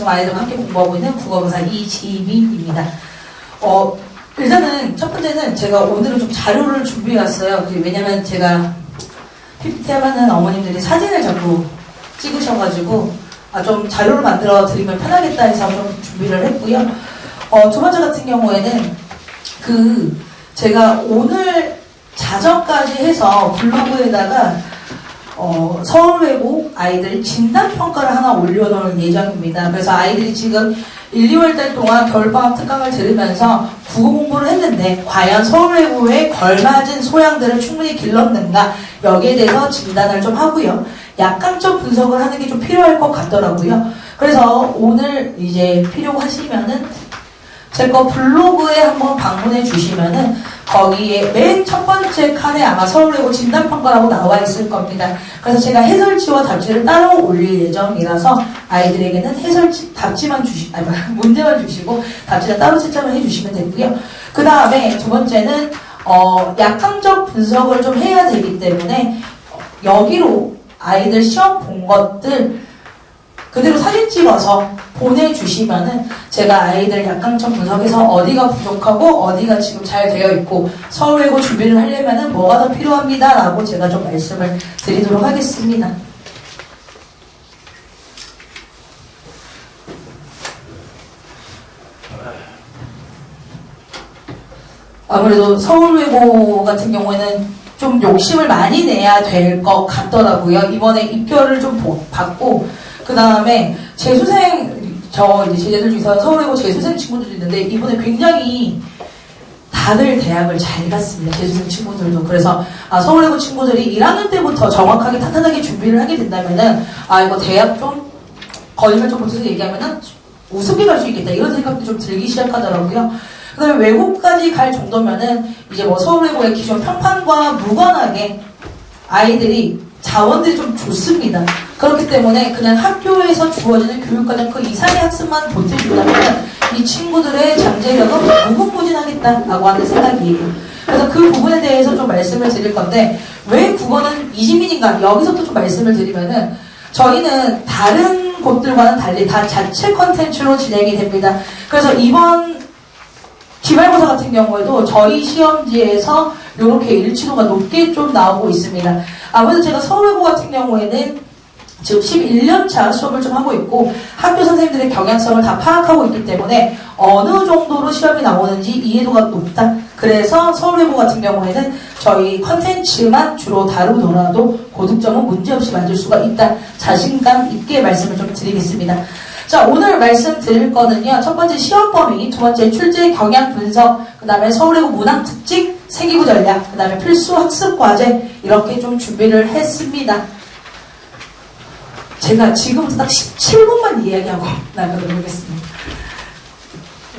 지금 아이들과 함께 공부하고 있는 국어강사 이지민입니다. 일단은 첫 번째는 제가 오늘은 좀 자료를 준비해왔어요. 왜냐면 제가 PPT 하면은 어머님들이 사진을 자꾸 찍으셔가지고 좀 자료를 만들어 드리면 편하겠다 해서 좀 준비를 했고요. 두 번째 같은 경우에는 제가 오늘 자정까지 해서 블로그에다가 서울외고 아이들 진단평가를 하나 올려놓을 예정입니다. 그래서 아이들이 지금 1, 2월달 동안 겨울방학 특강을 들으면서 국어 공부를 했는데 과연 서울외고에 걸맞은 소양들을 충분히 길렀는가, 여기에 대해서 진단을 좀 하고요. 약강점 분석을 하는 게 좀 필요할 것 같더라고요. 그래서 오늘 이제 필요하시면은 제 거 블로그에 한번 방문해 주시면은 거기에 맨 첫 번째 칸에 아마 서울외고 진단평가라고 나와 있을 겁니다. 그래서 제가 해설지와 답지를 따로 올릴 예정이라서 아이들에게는 문제만 주시고 답지는 따로 채점을 해주시면 되고요. 그 다음에 두 번째는 약강적 분석을 좀 해야 되기 때문에 여기로 아이들 시험 본 것들 그대로 사진 찍어서 보내주시면은 제가 아이들 약강점 분석에서 어디가 부족하고 어디가 지금 잘 되어 있고 서울외고 준비를 하려면은 뭐가 더 필요합니다 라고 제가 좀 말씀을 드리도록 하겠습니다. 아무래도 서울외고 같은 경우에는 좀 욕심을 많이 내야 될 것 같더라고요. 이번에 입결을 좀 받고 그 다음에 재수생, 이제 제자들 중에서 서울외고 재수생 친구들도 있는데 이번에 굉장히 다들 대학을 잘 갔습니다. 재수생 친구들도. 그래서 서울외고 친구들이 1학년 때부터 정확하게 탄탄하게 준비를 하게 된다면은 이거 대학 좀 거짓말 좀 못해서 얘기하면은 우습게 갈 수 있겠다 이런 생각도 좀 들기 시작하더라고요. 그 다음에 외국까지 갈 정도면은 이제 뭐 서울외고의 기존 평판과 무관하게 아이들이 자원들이 좀 좋습니다. 그렇기 때문에 그냥 학교에서 주어지는 교육과정 그 이상의 학습만 보태준다면 이 친구들의 잠재력은 무궁무진하겠다라고 하는 생각이에요. 그래서 그 부분에 대해서 좀 말씀을 드릴 건데 왜 국어는 이지민인가 여기서부터 좀 말씀을 드리면은 저희는 다른 곳들과는 달리 다 자체 컨텐츠로 진행이 됩니다. 그래서 이번 기말고사 같은 경우에도 저희 시험지에서 이렇게 일치도가 높게 좀 나오고 있습니다. 아무래도 제가 서울외고 같은 경우에는 지금 11년차 수업을 좀 하고 있고 학교 선생님들의 경향성을 다 파악하고 있기 때문에 어느 정도로 시험이 나오는지 이해도가 높다. 그래서 서울외고 같은 경우에는 저희 컨텐츠만 주로 다루더라도 고득점은 문제없이 만들 수가 있다. 자신감 있게 말씀을 좀 드리겠습니다. 자, 오늘 말씀드릴 거는요. 첫 번째 시험 범위, 두 번째 출제 경향 분석, 그 다음에 서울외고 문항 특징, 세기구 전략, 그 다음에 필수 학습 과제 이렇게 좀 준비를 했습니다. 제가 지금부터 딱 17분만 이야기하고 나가도록 하겠습니다.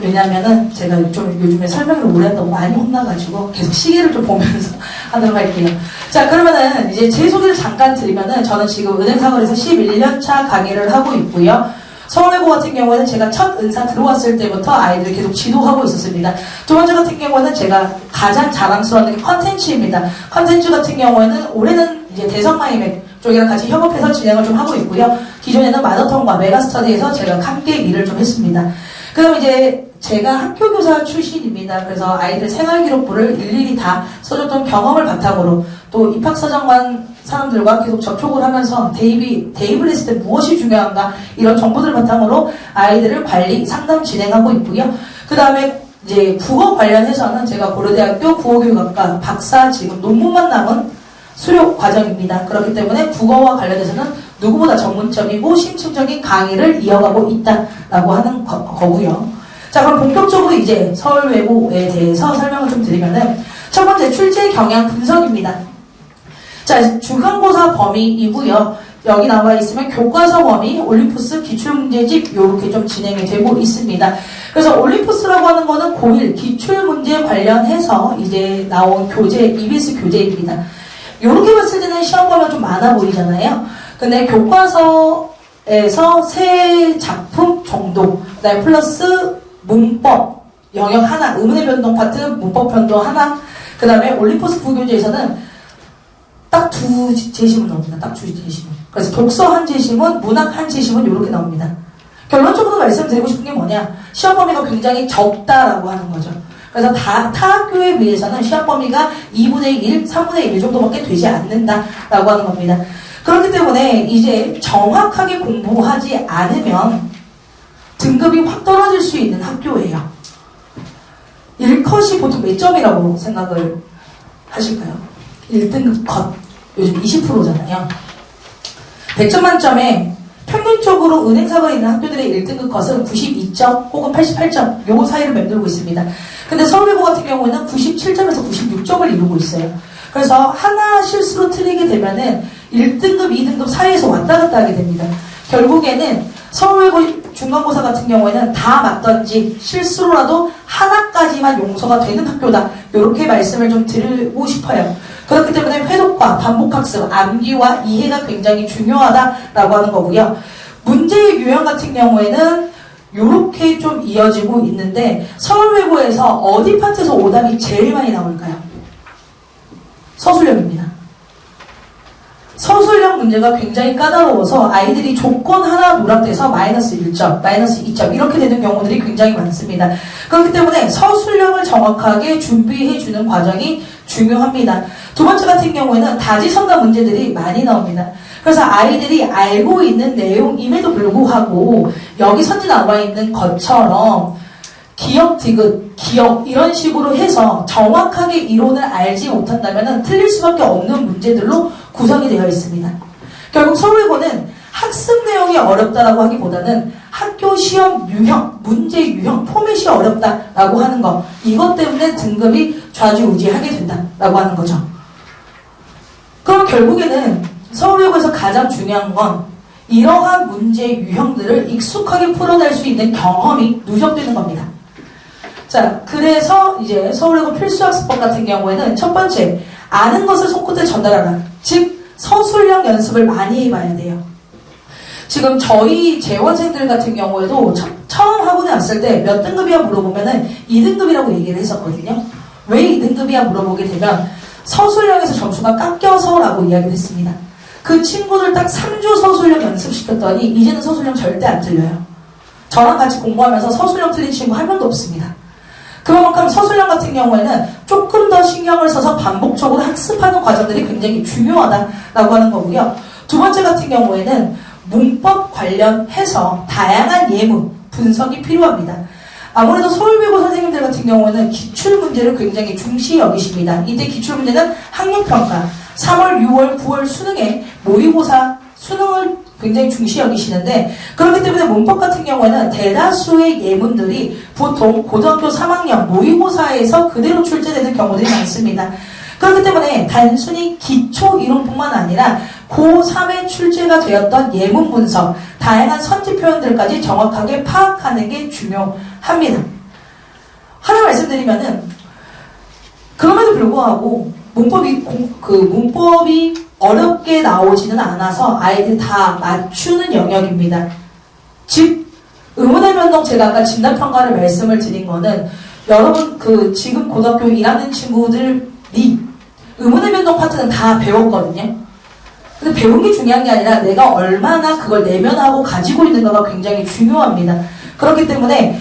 왜냐면은 제가 좀 요즘에 설명을 오래 한다고 많이 혼나가지고 계속 시계를 좀 보면서 하도록 할게요. 자, 그러면은 이제 제 소개를 잠깐 드리면은 저는 지금 은행사거리에서 11년차 강의를 하고 있고요. 서울외고 같은 경우에는 제가 첫 은사 들어왔을 때부터 아이들을 계속 지도하고 있었습니다. 두 번째 같은 경우에는 제가 가장 자랑스러운 게 컨텐츠입니다. 컨텐츠 같은 경우에는 올해는 이제 대성마이맥 쪽이랑 같이 협업해서 진행을 좀 하고 있고요. 기존에는 마더톤과 메가스터디에서 제가 함께 일을 좀 했습니다. 그럼 이제 제가 학교교사 출신입니다. 그래서 아이들 생활기록부를 일일이 다 써줬던 경험을 바탕으로 또 입학사정관 사람들과 계속 접촉을 하면서 대입을 했을 때 무엇이 중요한가 이런 정보들을 바탕으로 아이들을 관리, 상담 진행하고 있고요. 그 다음에 이제 국어 관련해서는 제가 고려대학교 국어교육학과 박사 지금 논문만 남은 수료 과정입니다. 그렇기 때문에 국어와 관련해서는 누구보다 전문적이고 심층적인 강의를 이어가고 있다라고 하는 거고요. 자, 그럼 본격적으로 이제 서울외고에 대해서 설명을 좀 드리면은 첫 번째 출제 경향 분석입니다. 자, 중간고사 범위이고요. 여기 나와 있으면 교과서 범위, 올림푸스 기출문제집 이렇게 좀 진행이 되고 있습니다. 그래서 올림푸스라고 하는 거는 고1 기출문제 관련해서 이제 나온 교재, EBS 교재입니다. 이렇게 봤을 때는 시험 범위가 좀 많아 보이잖아요. 근데 교과서에서 세 작품 정도, 그다음에 플러스 문법 영역 하나, 의문의 변동 파트, 문법 변동 하나, 그 다음에 올림푸스 부교재에서는 딱 두 제시문 나옵니다. 딱 두 제시문. 그래서 독서 한 제시문, 문학 한 제시문 이렇게 나옵니다. 결론적으로 말씀드리고 싶은 게 뭐냐? 시험 범위가 굉장히 적다라고 하는 거죠. 그래서 타 학교에 비해서는 시험 범위가 2분의 1, 3분의 1 정도밖에 되지 않는다라고 하는 겁니다. 그렇기 때문에 이제 정확하게 공부하지 않으면 등급이 확 떨어질 수 있는 학교예요. 1컷이 보통 몇 점이라고 생각을 하실까요? 1등급 컷. 요즘 20%잖아요. 100점 만점에 평균적으로 은행사거리 있는 학교들의 1등급 컷은 92점 혹은 88점 요거 사이를 맴돌고 있습니다. 근데 서울외고 같은 경우에는 97점에서 96점을 이루고 있어요. 그래서 하나 실수로 틀리게 되면은 1등급, 2등급 사이에서 왔다 갔다 하게 됩니다. 결국에는 서울외고 중간고사 같은 경우에는 다 맞던지 실수로라도 하나까지만 용서가 되는 학교다. 이렇게 말씀을 좀 드리고 싶어요. 그렇기 때문에 회독과 반복학습, 암기와 이해가 굉장히 중요하다라고 하는 거고요. 문제의 유형 같은 경우에는 이렇게 좀 이어지고 있는데 서울외고에서 어디 파트에서 오답이 제일 많이 나올까요? 서술형입니다. 서술형 문제가 굉장히 까다로워서 아이들이 조건 하나 누락돼서 마이너스 1점, 마이너스 2점 이렇게 되는 경우들이 굉장히 많습니다. 그렇기 때문에 서술형을 정확하게 준비해주는 과정이 중요합니다. 두 번째 같은 경우에는 다지선다 문제들이 많이 나옵니다. 그래서 아이들이 알고 있는 내용임에도 불구하고 여기 선지 나와 있는 것처럼 기억, 디귿, 기억 이런 식으로 해서 정확하게 이론을 알지 못한다면 틀릴 수밖에 없는 문제들로 구성이 되어 있습니다. 결국 서울외고는 학습 내용이 어렵다라고 하기보다는 학교 시험 유형, 문제 유형, 포맷이 어렵다라고 하는 것 이것 때문에 등급이 좌지우지하게 된다라고 하는 거죠. 그럼 결국에는 서울외고에서 가장 중요한 건 이러한 문제 유형들을 익숙하게 풀어낼 수 있는 경험이 누적되는 겁니다. 자, 그래서 이제 서울외고 필수학습법 같은 경우에는 첫 번째, 아는 것을 손끝에 전달하라. 즉, 서술형 연습을 많이 해봐야 돼요. 지금 저희 재원생들 같은 경우에도 처음 학원에 왔을 때 몇 등급이야 물어보면은 2등급이라고 얘기를 했었거든요. 왜 2등급이야 물어보게 되면 서술형에서 점수가 깎여서라고 이야기를 했습니다. 그 친구들 딱 3주 서술형 연습시켰더니 이제는 서술형 절대 안 틀려요. 저랑 같이 공부하면서 서술형 틀린 친구 한 명도 없습니다. 그만큼 서술형 같은 경우에는 조금 더 신경을 써서 반복적으로 학습하는 과정들이 굉장히 중요하다라고 하는 거고요. 두 번째 같은 경우에는 문법 관련해서 다양한 예문, 분석이 필요합니다. 아무래도 서울외고 선생님들 같은 경우에는 기출문제를 굉장히 중시 여기십니다. 이때 기출문제는 학력평가, 3월, 6월, 9월 수능에 모의고사, 수능을 굉장히 중시 여기시는데 그렇기 때문에 문법 같은 경우에는 대다수의 예문들이 보통 고등학교 3학년 모의고사에서 그대로 출제되는 경우들이 많습니다. 그렇기 때문에 단순히 기초 이론뿐만 아니라 고3에 출제가 되었던 예문 분석, 다양한 선지 표현들까지 정확하게 파악하는 게 중요합니다. 하나 말씀드리면은 그럼에도 불구하고 문법이 어렵게 나오지는 않아서 아이들이 다 맞추는 영역입니다. 즉 의문의 변동 제가 아까 진단평가를 말씀을 드린 거는 여러분 지금 고등학교 1학년 친구들이 의문의 변동 파트는 다 배웠거든요. 근데 배운 게 중요한 게 아니라 내가 얼마나 그걸 내면하고 가지고 있는가가 굉장히 중요합니다. 그렇기 때문에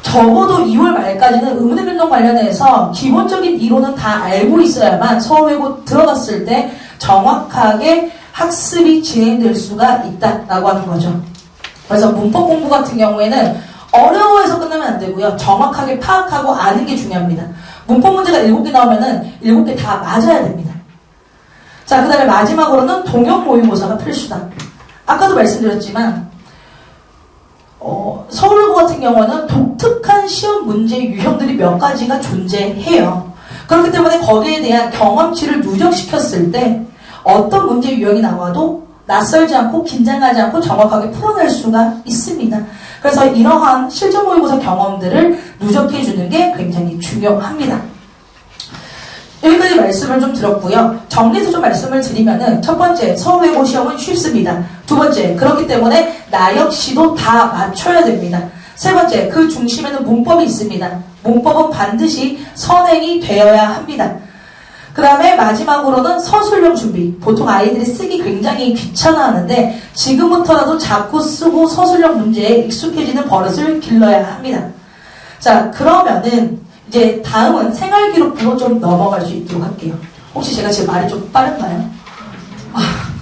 적어도 2월 말까지는 의문의 변동 관련해서 기본적인 이론은 다 알고 있어야만 서울외고 들어갔을 때 정확하게 학습이 진행될 수가 있다라고 하는 거죠. 그래서 문법 공부 같은 경우에는 어려워해서 끝나면 안 되고요. 정확하게 파악하고 아는 게 중요합니다. 문법 문제가 7개 나오면은 7개 다 맞아야 됩니다. 자, 그 다음에 마지막으로는 동형 모의고사가 필수다. 아까도 말씀드렸지만 서울외고 같은 경우는 독특한 시험 문제 유형들이 몇 가지가 존재해요. 그렇기 때문에 거기에 대한 경험치를 누적시켰을 때 어떤 문제 유형이 나와도 낯설지 않고 긴장하지 않고 정확하게 풀어낼 수가 있습니다. 그래서 이러한 실전 모의고사 경험들을 누적해주는 게 굉장히 중요합니다. 여기까지 말씀을 좀 드렸고요. 정리해서 좀 말씀을 드리면은 첫 번째, 서울외고 시험은 쉽습니다. 두 번째, 그렇기 때문에 나 역시도 다 맞춰야 됩니다. 세 번째, 그 중심에는 문법이 있습니다. 문법은 반드시 선행이 되어야 합니다. 그 다음에 마지막으로는 서술형 준비. 보통 아이들이 쓰기 굉장히 귀찮아하는데 지금부터라도 자꾸 쓰고 서술형 문제에 익숙해지는 버릇을 길러야 합니다. 자, 그러면은 이제 다음은 생활기록부로 좀 넘어갈 수 있도록 할게요. 혹시 제가 지금 말이 좀 빠른가요?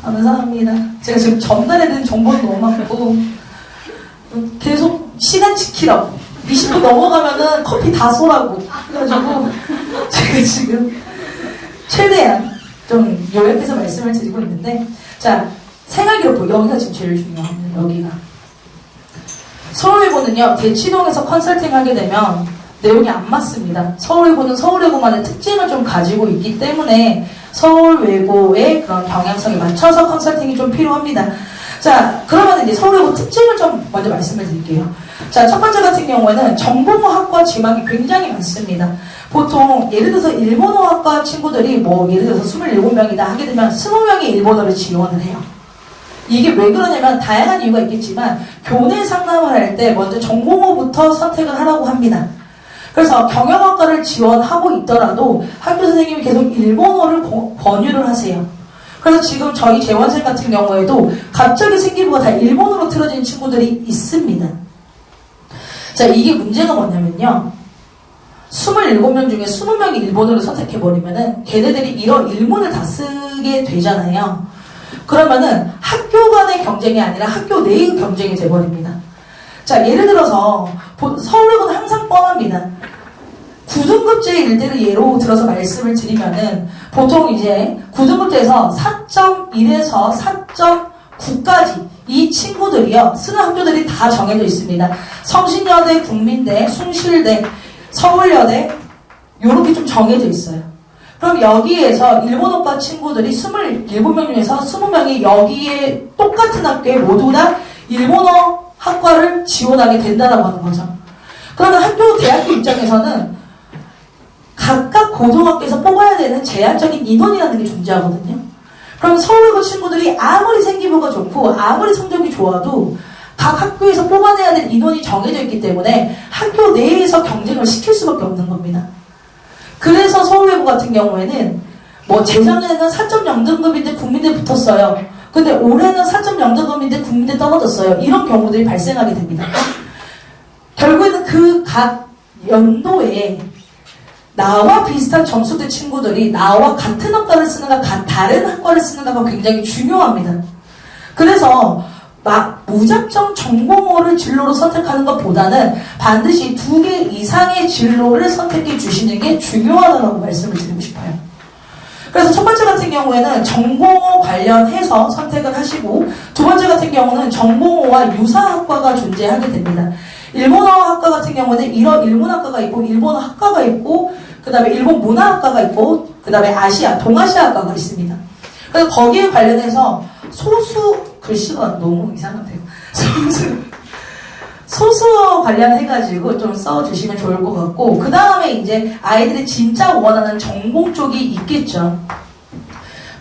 감사합니다. 제가 지금 전달해야 되는 정보는 너무 많고 계속 시간 지키라고 20분 넘어가면은 커피 다 쏘라고 그래가지고 제가 지금 최대한 좀 요약해서 말씀을 드리고 있는데, 자, 생활기록부 여기가 지금 제일 중요합니다. 여기가 서울외고는요 대치동에서 컨설팅하게 되면 내용이 안 맞습니다. 서울외고는 서울외고만의 특징을 좀 가지고 있기 때문에 서울외고의 그런 경향성에 맞춰서 컨설팅이 좀 필요합니다. 자, 그러면 이제 서울외고 특징을 좀 먼저 말씀을 드릴게요. 자, 첫 번째 같은 경우에는 정보모학과 지망이 굉장히 많습니다. 보통 예를 들어서 일본어학과 친구들이 뭐 예를 들어서 27명이다 하게 되면 20명이 일본어를 지원을 해요. 이게 왜 그러냐면 다양한 이유가 있겠지만 교내 상담을 할 때 먼저 정보모부터 선택을 하라고 합니다. 그래서 경영학과를 지원하고 있더라도 학교 선생님이 계속 일본어를 권유를 하세요. 그래서 지금 저희 재원생 같은 경우에도 갑자기 생기부가 다 일본어로 틀어진 친구들이 있습니다. 자, 이게 문제가 뭐냐면요. 27명 중에 20명이 일본어를 선택해버리면은 걔네들이 이런 일문을 다 쓰게 되잖아요. 그러면은 학교 간의 경쟁이 아니라 학교 내의 경쟁이 돼버립니다. 자, 예를 들어서 서울외고는 항상 뻔합니다. 9등급제 일대를 예로 들어서 말씀을 드리면은 보통 이제 9등급제에서 4.1에서 4.9까지 이 친구들이요 쓰는 학교들이 다 정해져 있습니다. 성신여대, 국민대, 숭실대, 서울여대 요렇게 좀 정해져 있어요. 그럼 여기에서 일본어과 친구들이 27명 중에서 20명이 여기에 똑같은 학교에 모두 다 일본어 학과를 지원하게 된다라고 하는 거죠. 그러면 학교, 대학교 입장에서는 각각 고등학교에서 뽑아야 되는 제한적인 인원이라는 게 존재하거든요. 그럼 서울외고 친구들이 아무리 생기부가 좋고 아무리 성적이 좋아도 각 학교에서 뽑아내야 될 인원이 정해져 있기 때문에 학교 내에서 경쟁을 시킬 수밖에 없는 겁니다. 그래서 서울외고 같은 경우에는 뭐 재작년에는 4.0등급인데 국민대 붙었어요. 근데 올해는 4.0등급인데 국민대 떨어졌어요. 이런 경우들이 발생하게 됩니다. 결국에는 그 각 연도에 나와 비슷한 점수대 친구들이 나와 같은 학과를 쓰는가 다른 학과를 쓰는가가 굉장히 중요합니다. 그래서 막 무작정 전공어를 진로로 선택하는 것보다는 반드시 2개 이상의 진로를 선택해 주시는 게 중요하다고 말씀을 드리고 싶어요. 그래서 첫 번째 같은 경우에는 전공어 관련해서 선택을 하시고, 두 번째 같은 경우는 전공어와 유사학과가 존재하게 됩니다. 일본어 학과 같은 경우는 이런 일본학과가 있고 일본어 학과가 있고 그 다음에 일본 문화학과가 있고 그 다음에 아시아, 동아시아학과가 있습니다. 그래서 거기에 관련해서 글씨가 너무 이상한데요. 소수어 관련해가지고 좀 써주시면 좋을 것 같고, 그 다음에 이제 아이들이 진짜 원하는 전공 쪽이 있겠죠.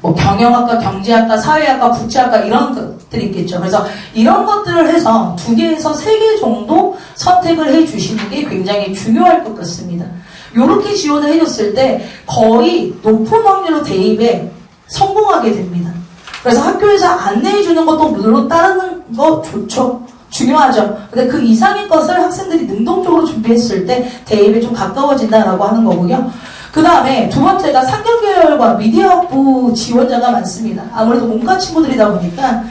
뭐 경영학과, 경제학과, 사회학과, 국제학과 이런 것들이 있겠죠. 그래서 이런 것들을 해서 2개에서 3개 정도 선택을 해주시는 게 굉장히 중요할 것 같습니다. 이렇게 지원을 해줬을 때 거의 높은 확률로 대입에 성공하게 됩니다. 그래서 학교에서 안내해주는 것도 물론 따르는 거 좋죠. 중요하죠. 근데 그 이상의 것을 학생들이 능동적으로 준비했을 때 대입에 좀 가까워진다라고 하는 거고요. 그 다음에 두 번째가 상경계열과 미디어학부 지원자가 많습니다. 아무래도 문과 친구들이다 보니까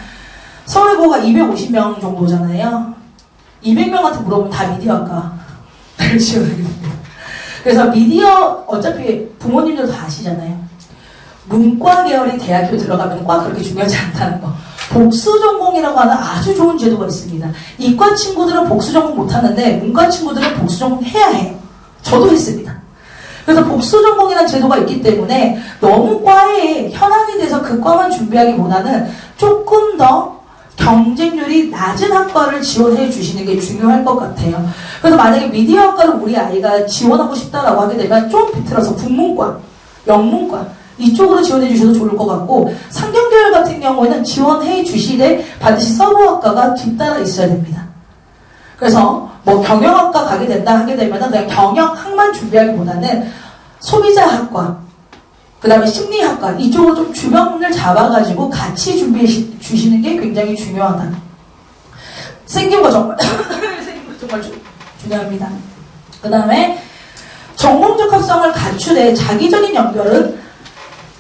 서울외고가 250명 정도잖아요. 200명한테 물어보면 다 미디어학과를 지원하게 됩니다. 그래서 미디어 어차피 부모님들 다 아시잖아요. 문과 계열이 대학교 들어가면 과 그렇게 중요하지 않다는 거. 복수 전공이라고 하는 아주 좋은 제도가 있습니다. 이과 친구들은 복수 전공 못하는데 문과 친구들은 복수 전공 해야 해요. 저도 했습니다. 그래서 복수 전공이라는 제도가 있기 때문에 너무 과에 현안이 돼서 그 과만 준비하기보다는 조금 더 경쟁률이 낮은 학과를 지원해 주시는 게 중요할 것 같아요. 그래서 만약에 미디어학과를 우리 아이가 지원하고 싶다라고 하게 되면 좀 비틀어서 국문과, 영문과 이쪽으로 지원해 주셔도 좋을 것 같고, 상경계열 같은 경우에는 지원해 주시되 반드시 서브학과가 뒤따라 있어야 됩니다. 그래서 뭐 경영학과 가게 된다 하게 되면 그냥 경영학만 준비하기보다는 소비자학과, 그 다음에 심리학과 이쪽으로 좀 주변을 잡아가지고 같이 준비해 주시는 게 굉장히 중요하다. 생기부가 정말 정말 중요합니다. 그 다음에 전공적 합성을 갖추되 자기적인 연결은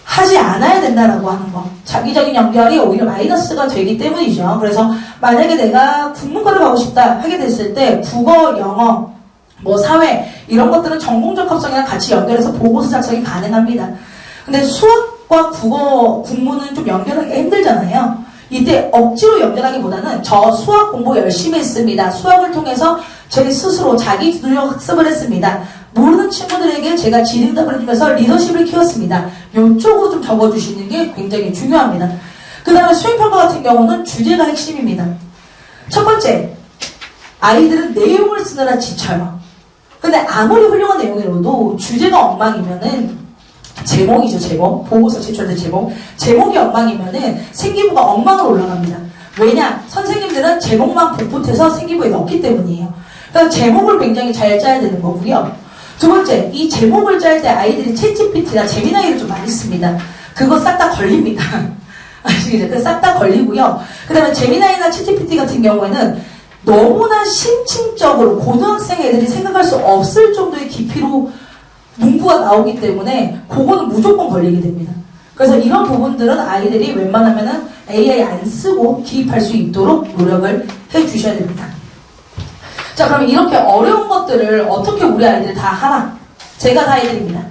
하지 않아야 된다라고 하는 거. 자기적인 연결이 오히려 마이너스가 되기 때문이죠. 그래서 만약에 내가 국문과를 가고 싶다 하게 됐을 때 국어, 영어, 뭐 사회 이런 것들은 전공적 합성이랑 같이 연결해서 보고서 작성이 가능합니다. 근데 수학과 국어, 국문은 좀 연결하기가 힘들잖아요. 이때 억지로 연결하기보다는 저 수학 공부 열심히 했습니다. 수학을 통해서 제 스스로 자기 두드려 학습을 했습니다. 모르는 친구들에게 제가 질의응답을 해주면서 리더십을 키웠습니다. 이쪽으로 좀 적어주시는 게 굉장히 중요합니다. 그 다음에 수행평가 같은 경우는 주제가 핵심입니다. 첫 번째, 아이들은 내용을 쓰느라 지쳐요. 근데 아무리 훌륭한 내용이라도 주제가 엉망이면은 제목이죠, 제목. 보고서 제출할 때 제목. 제목이 엉망이면은 생기부가 엉망으로 올라갑니다. 왜냐? 선생님들은 제목만 복붙해서 생기부에 넣기 때문이에요. 그래서 제목을 굉장히 잘 짜야 되는 거고요. 두 번째, 이 제목을 짤 때 아이들이 챗GPT나 제미나이를 좀 많이 씁니다. 그거 싹 다 걸립니다. 아시겠죠? 그거 싹 다 걸리고요. 그 다음에 제미나이나 챗GPT 같은 경우에는 너무나 심층적으로 고등학생 애들이 생각할 수 없을 정도의 깊이로 문구가 나오기 때문에 그거는 무조건 걸리게 됩니다. 그래서 이런 부분들은 아이들이 웬만하면은 AI 안 쓰고 기입할 수 있도록 노력을 해주셔야 됩니다. 자, 그럼 이렇게 어려운 것들을 어떻게 우리 아이들이 다 하나? 제가 다 해드립니다.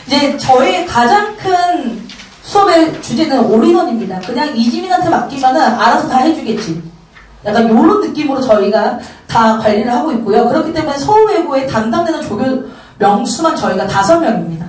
이제 저의 가장 큰 수업의 주제는 올인원입니다. 그냥 이지민한테 맡기면은 알아서 다 해주겠지. 약간 이런 느낌으로 저희가 다 관리를 하고 있고요. 그렇기 때문에 서울외고에 담당되는 조교 명수만 저희가 5명입니다.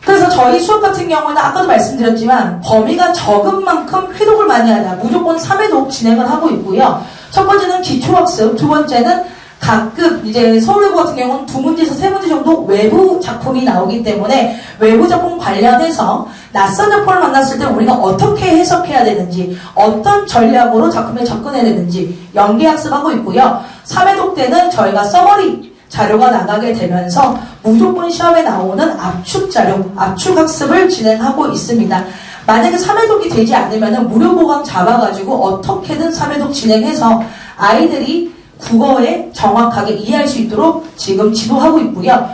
그래서 저희 수업 같은 경우에는 아까도 말씀드렸지만 범위가 적은 만큼 회독을 많이 하자. 무조건 3회독 진행을 하고 있고요. 첫 번째는 기초학습, 두 번째는 가끔 이제 서울외고 같은 경우는 2문제에서 3문제 정도 외부 작품이 나오기 때문에 외부 작품 관련해서 낯선 작품을 만났을 때 우리가 어떻게 해석해야 되는지, 어떤 전략으로 작품에 접근해야 되는지 연계학습하고 있고요. 3회독 때는 저희가 서머리 자료가 나가게 되면서 무조건 시험에 나오는 압축 자료, 압축 학습을 진행하고 있습니다. 만약에 3회독이 되지 않으면 무료 보강 잡아가지고 어떻게든 3회독 진행해서 아이들이 국어에 정확하게 이해할 수 있도록 지금 지도하고 있고요.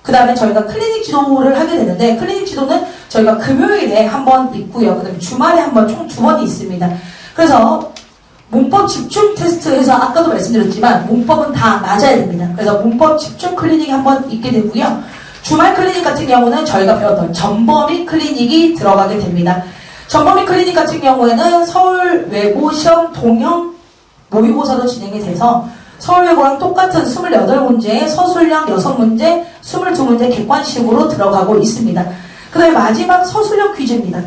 그 다음에 저희가 클리닉 지도를 하게 되는데 클리닉 지도는 저희가 금요일에 한 번 있고요. 그 다음에 주말에 한 번 총 2번이 있습니다. 그래서 문법 집중 테스트에서 아까도 말씀드렸지만 문법은 다 맞아야 됩니다. 그래서 문법 집중 클리닉이 한 번 있게 되고요. 주말 클리닉 같은 경우는 저희가 배웠던 전범위 클리닉이 들어가게 됩니다. 전범위 클리닉 같은 경우에는 서울외고 시험 동형 모의고사로 진행이 돼서 서울외고랑 똑같은 28문제에 서술형 6문제, 22문제 객관식으로 들어가고 있습니다. 그 다음에 마지막 서술형 퀴즈입니다.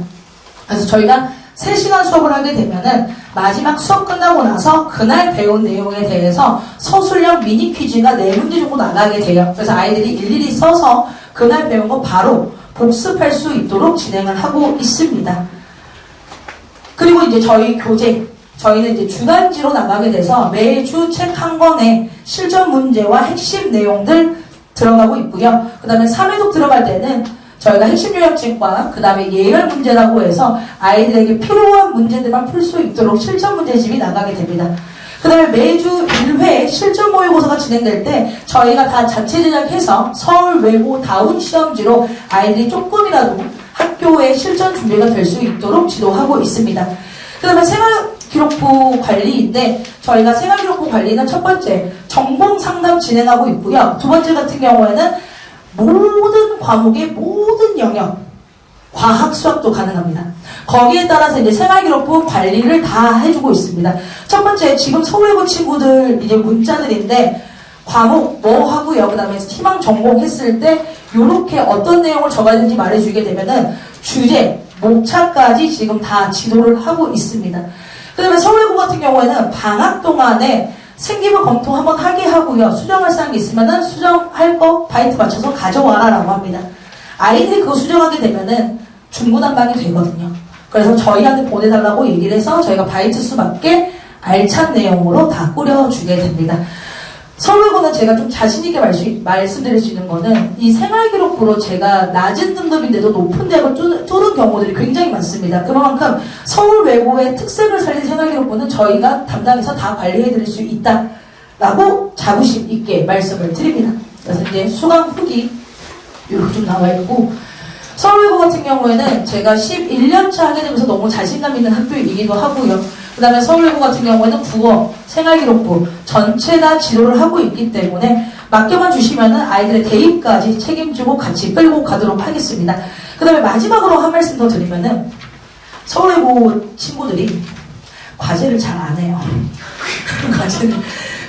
그래서 저희가 3시간 수업을 하게 되면은 마지막 수업 끝나고 나서 그날 배운 내용에 대해서 서술형 미니 퀴즈가 4문제 정도 나가게 돼요. 그래서 아이들이 일일이 써서 그날 배운 거 바로 복습할 수 있도록 진행을 하고 있습니다. 그리고 이제 저희 교재, 저희는 이제 주간지로 나가게 돼서 매주 책 한 권에 실전 문제와 핵심 내용들 들어가고 있고요. 그 다음에 3회독 들어갈 때는 저희가 핵심 요약집과 그 다음에 예열 문제라고 해서 아이들에게 필요한 문제들만 풀 수 있도록 실전 문제집이 나가게 됩니다. 그 다음에 매주 1회 실전 모의고사가 진행될 때 저희가 다 자체 제작해서 서울외고다운 시험지로 아이들이 조금이라도 학교의 실전 준비가 될 수 있도록 지도하고 있습니다. 그 다음에 생활기록부 관리인데 저희가 생활기록부 관리는 첫 번째 전공 상담 진행하고 있고요. 두 번째 같은 경우에는 모든 과목의 모든 영역, 과학, 수학도 가능합니다. 거기에 따라서 이제 생활기록부 관리를 다 해주고 있습니다. 첫 번째, 지금 서울외고 친구들 이제 문자들인데, 과목 뭐 하고요. 그 다음에 희망 전공 했을 때, 요렇게 어떤 내용을 적어야 되는지 말해주게 되면은, 주제, 목차까지 지금 다 지도를 하고 있습니다. 그 다음에 서울외고 같은 경우에는 방학 동안에 생기부 검토 한번 하게 하고요. 수정할 사항이 있으면은 수정할 거 바이트 맞춰서 가져와라 라고 합니다. 아이들이 그거 수정하게 되면은 중구난방이 되거든요. 그래서 저희한테 보내달라고 얘기를 해서 저희가 바이트 수 맞게 알찬 내용으로 다 꾸려주게 됩니다. 서울고는 제가 좀 자신있게 말씀드릴 수 있는 거는 이 생활기록부로 제가 낮은 등급인데도 높은 대학을 뚫은 경우들이 굉장히 많습니다. 그만큼 서울외고의 특색을 살린 생활기록부는 저희가 담당해서 다 관리해드릴 수 있다라고 자부심 있게 말씀을 드립니다. 그래서 이제 수강 후기 이렇게 좀 나와 있고, 서울외고 같은 경우에는 제가 11년차 하게 되면서 너무 자신감 있는 학교이기도 하고요. 그 다음에 서울외고 같은 경우에는 국어, 생활기록부 전체 다 지도를 하고 있기 때문에 맡겨만 주시면은 아이들의 대입까지 책임지고 같이 끌고 가도록 하겠습니다. 그 다음에 마지막으로 한 말씀 더 드리면은 서울외고 친구들이 과제를 잘 안 해요.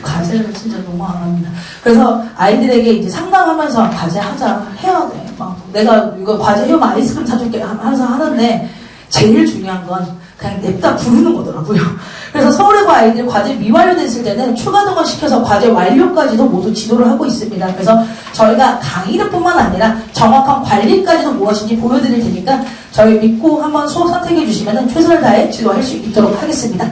과제를 진짜 너무 안 합니다. 그래서 아이들에게 이제 상담하면서 과제하자, 해야 돼. 막 내가 이거 과제 해오면 아이스크림 사줄게 항상 하는데 제일 중요한 건 그냥 냅다 부르는 거더라고요. 그래서 서울외고 아이들 과제 미완료됐을 때는 추가 등원 시켜서 과제 완료까지도 모두 지도를 하고 있습니다. 그래서 저희가 강의를 뿐만 아니라 정확한 관리까지도 무엇인지 보여드릴 테니까 저희 믿고 한번 수업 선택해 주시면 최선을 다해 지도할 수 있도록 하겠습니다.